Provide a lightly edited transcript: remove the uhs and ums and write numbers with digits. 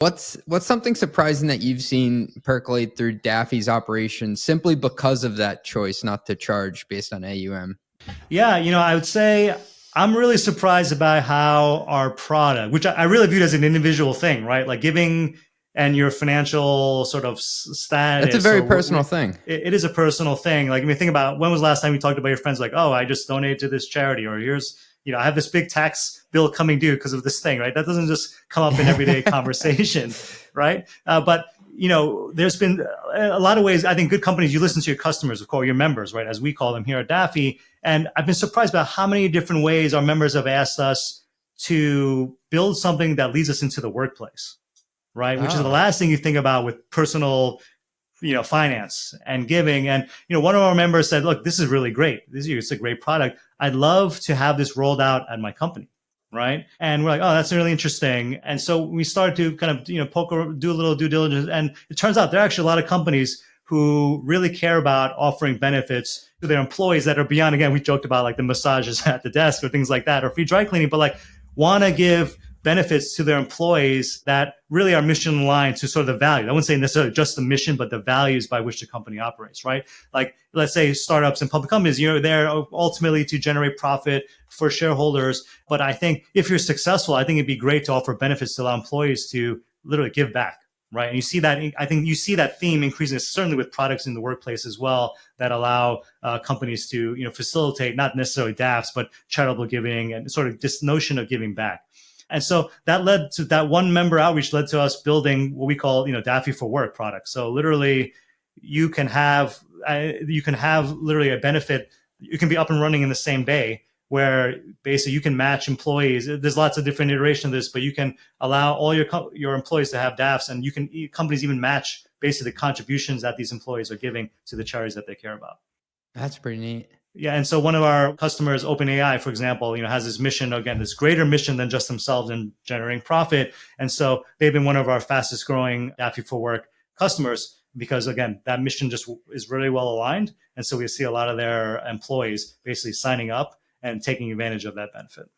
What's something surprising that you've seen percolate through Daffy's operations simply because of that choice not to charge based on AUM? Yeah, I would say I'm really surprised about how our product, which I really viewed as an individual thing, right? Like giving and your financial sort of That's a status, very or personal thing. it is a personal thing. Like, I mean, think about when was the last time you talked about your friends, like, oh, I just donated to this charity, or here's, I have this big tax bill coming due because of this thing, right? That doesn't just come up in everyday conversation, right? But there's been a lot of ways. I think good companies, you listen to your customers, of course, your members, right? As we call them here at Daffy. And I've been surprised about how many different ways our members have asked us to build something that leads us into the workplace, right? Which is the Oh, last thing you think about with personal, finance and giving. And, one of our members said, look, this is really great. It's a great product. I'd love to have this rolled out at my company. Right. And we're like, oh, that's really interesting. And so we started to kind of, do a little due diligence. And it turns out there are actually a lot of companies who really care about offering benefits to their employees that are beyond, again, we joked about like the massages at the desk or things like that, or free dry cleaning, but like want to give benefits to their employees that really are mission aligned to sort of the value. I wouldn't say necessarily just the mission, but the values by which the company operates, right? Like, let's say startups and public companies, they're ultimately to generate profit for shareholders. But I think if you're successful, I think it'd be great to offer benefits to allow employees to literally give back, right? And you see that, I think you see that theme increasing, certainly with products in the workplace as well, that allow companies to, facilitate not necessarily DAFs, but charitable giving and sort of this notion of giving back. And so that led to that one member outreach led to us building what we call, Daffy for Work product. So literally you can have literally a benefit. You can be up and running in the same day, where basically you can match employees. There's lots of different iterations of this, but you can allow all your employees to have DAFs, and companies even match basically the contributions that these employees are giving to the charities that they care about. that's pretty neat. Yeah, and so one of our customers, OpenAI, for example, has this mission, again, this greater mission than just themselves in generating profit. And so they've been one of our fastest growing Daffy for Work customers because, again, that mission just is really well aligned. And so we see a lot of their employees basically signing up and taking advantage of that benefit.